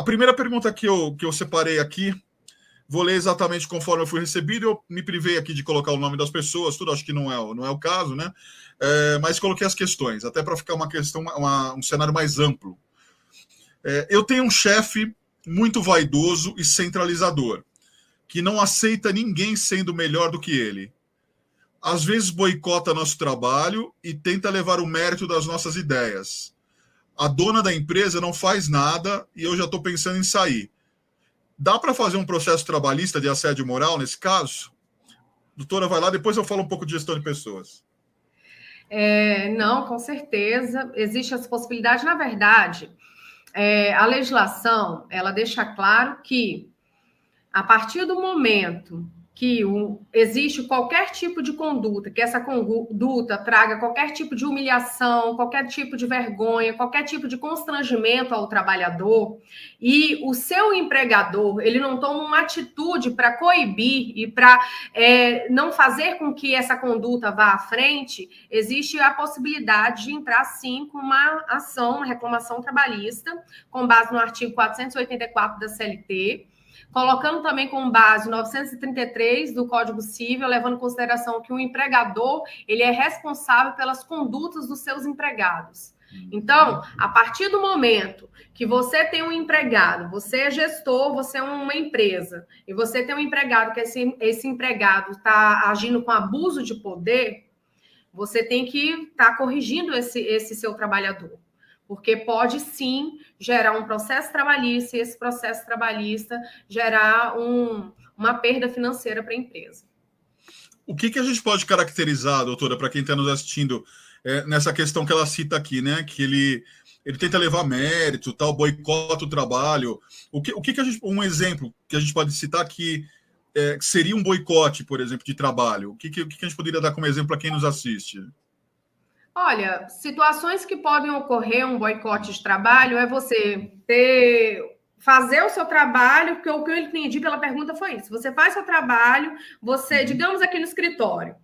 A primeira pergunta que eu separei aqui, vou ler exatamente conforme eu fui recebido. Eu me privei aqui de colocar o nome das pessoas, tudo, acho que não é o caso, né? Mas coloquei as questões, até para ficar uma questão, um cenário mais amplo. Eu tenho um chefe muito vaidoso e centralizador, que não aceita ninguém sendo melhor do que ele. Às vezes boicota nosso trabalho e tenta levar o mérito das nossas ideias. A dona da empresa não faz nada e eu já estou pensando em sair. Dá para fazer um processo trabalhista de assédio moral nesse caso? Doutora, vai lá, depois eu falo um pouco de gestão de pessoas. Não, com certeza. Existe essa possibilidade. Na verdade, a legislação, ela deixa claro que, a partir do momento que existe qualquer tipo de conduta, que essa conduta traga qualquer tipo de humilhação, qualquer tipo de vergonha, qualquer tipo de constrangimento ao trabalhador, e o seu empregador, ele não toma uma atitude para coibir e para não fazer com que essa conduta vá à frente, existe a possibilidade de entrar, sim, com uma ação, uma reclamação trabalhista, com base no artigo 484 da CLT, colocando também como base 933 do Código Civil, levando em consideração que o empregador ele é responsável pelas condutas dos seus empregados. Então, a partir do momento que você tem um empregado, você é gestor, você é uma empresa, e você tem um empregado que esse empregado está agindo com abuso de poder, você tem que estar corrigindo esse seu trabalhador. Porque pode, sim, gerar um processo trabalhista e esse processo trabalhista gerar uma perda financeira para a empresa. O que a gente pode caracterizar, doutora, para quem está nos assistindo, nessa questão que ela cita aqui, né? Que ele tenta levar mérito, tal, boicota o trabalho. O que a gente, um exemplo que a gente pode citar que seria um boicote, por exemplo, de trabalho? O que a gente poderia dar como exemplo para quem nos assiste? Olha, situações que podem ocorrer um boicote de trabalho é você fazer o seu trabalho, porque o que eu entendi pela pergunta foi isso. Você faz seu trabalho, digamos aqui no escritório,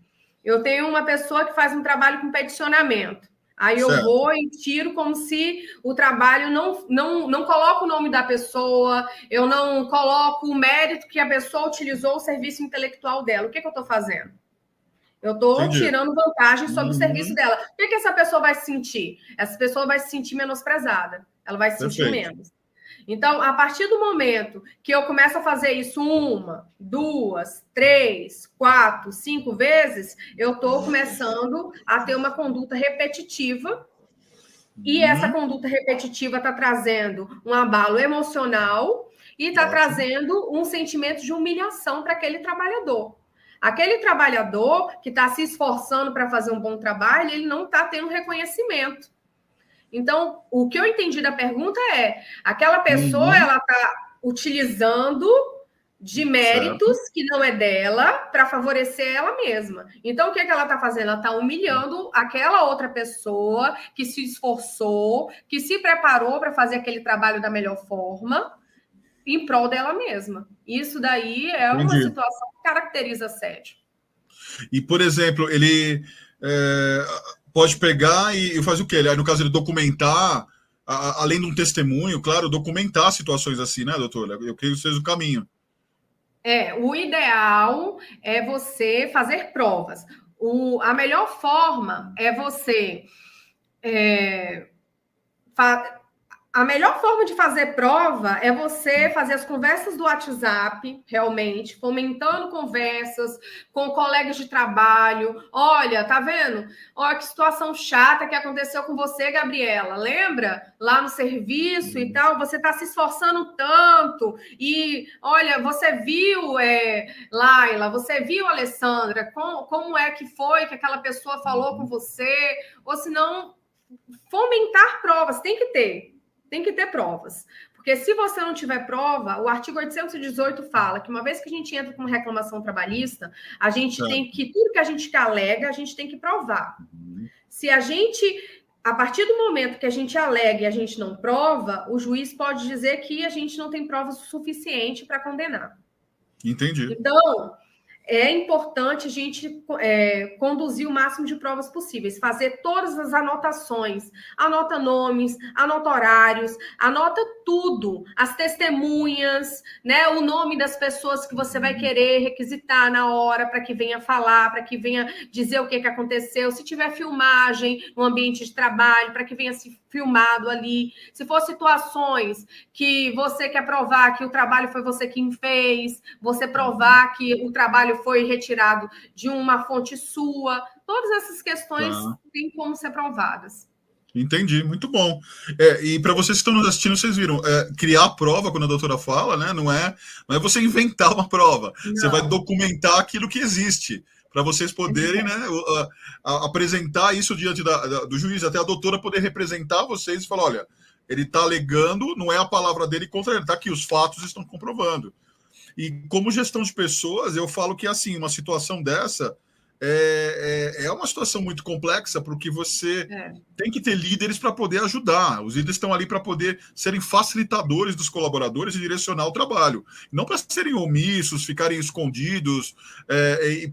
eu tenho uma pessoa que faz um trabalho com peticionamento. Aí eu vou e tiro como se o trabalho não coloca o nome da pessoa, eu não coloco o mérito que a pessoa utilizou o serviço intelectual dela. O que eu estou fazendo? Eu estou tirando vantagem sobre o serviço dela. O que essa pessoa vai se sentir? Essa pessoa vai se sentir menosprezada. Ela vai se sentir menos. Então, a partir do momento que eu começo a fazer isso 1, 2, 3, 4, 5 vezes, eu estou começando a ter uma conduta repetitiva. E essa conduta repetitiva está trazendo um abalo emocional e está trazendo um sentimento de humilhação para aquele trabalhador. Aquele trabalhador que está se esforçando para fazer um bom trabalho, ele não está tendo reconhecimento. Então, o que eu entendi da pergunta é, aquela pessoa, ela está utilizando de méritos que não é dela para favorecer ela mesma. Então, o que ela está fazendo? Ela está humilhando aquela outra pessoa que se esforçou, que se preparou para fazer aquele trabalho da melhor forma, em prol dela mesma. Isso daí é uma situação que caracteriza assédio. E, por exemplo, ele pode pegar e fazer o quê? No caso, ele documentar, além de um testemunho, claro, documentar situações assim, né, doutora? Eu creio que seja o caminho. O ideal é você fazer provas. A melhor forma é você... A melhor forma de fazer prova é você fazer as conversas do WhatsApp, realmente, fomentando conversas com colegas de trabalho. Olha, tá vendo? Olha que situação chata que aconteceu com você, Gabriela. Lembra? Lá no serviço e tal, você tá se esforçando tanto. E, olha, você viu, Laila, você viu, Alessandra, como é que foi que aquela pessoa falou com você? Ou se não, fomentar provas, tem que ter. Tem que ter provas. Porque se você não tiver prova, o artigo 818 fala que uma vez que a gente entra com uma reclamação trabalhista, a gente tem que, tudo que a gente alega, a gente tem que provar. Se a gente, a partir do momento que a gente alega e a gente não prova, o juiz pode dizer que a gente não tem provas o suficiente para condenar. Entendi. Então, é importante a gente conduzir o máximo de provas possíveis, fazer todas as anotações, anota nomes, anota horários, anota tudo, as testemunhas, né, o nome das pessoas que você vai querer requisitar na hora para que venha falar, para que venha dizer o que aconteceu, se tiver filmagem no ambiente de trabalho, para que venha se filmado ali, se for situações que você quer provar que o trabalho foi você quem fez, você provar que o trabalho foi retirado de uma fonte sua, todas essas questões têm como ser provadas. Entendi, muito bom. E para vocês que estão nos assistindo, vocês viram, criar a prova, quando a doutora fala, né, não é você inventar uma prova, não. Você vai documentar aquilo que existe, para vocês poderem, né, apresentar isso diante do juiz, até a doutora poder representar vocês e falar, olha, ele está alegando, não é a palavra dele contra ele, está aqui, os fatos estão comprovando. E como gestão de pessoas, eu falo que, assim, uma situação dessa é uma situação muito complexa, porque você tem que ter líderes para poder ajudar. Os líderes estão ali para poder serem facilitadores dos colaboradores e direcionar o trabalho. Não para serem omissos, ficarem escondidos,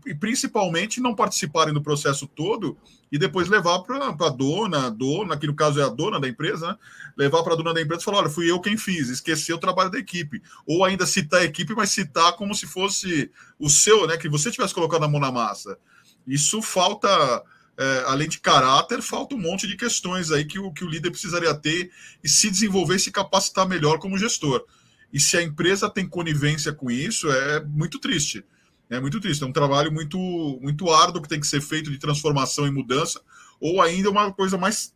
e principalmente não participarem do processo todo e depois levar para a dona, que no caso é a dona da empresa, né? Levar para a dona da empresa e falar, olha, fui eu quem fiz, esquecer o trabalho da equipe. Ou ainda citar a equipe, mas citar como se fosse o seu, né? Que você tivesse colocado a mão na massa. Isso falta, além de caráter, falta um monte de questões aí que o líder precisaria ter e se desenvolver e se capacitar melhor como gestor. E se a empresa tem conivência com isso, é muito triste. É muito triste. É um trabalho muito, muito árduo que tem que ser feito de transformação e mudança, ou ainda uma coisa mais,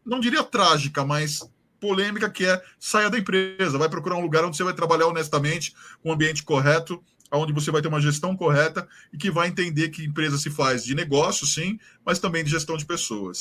não diria trágica, mas polêmica, que saia da empresa, vai procurar um lugar onde você vai trabalhar honestamente, com um ambiente correto, onde você vai ter uma gestão correta e que vai entender que empresa se faz de negócio, sim, mas também de gestão de pessoas.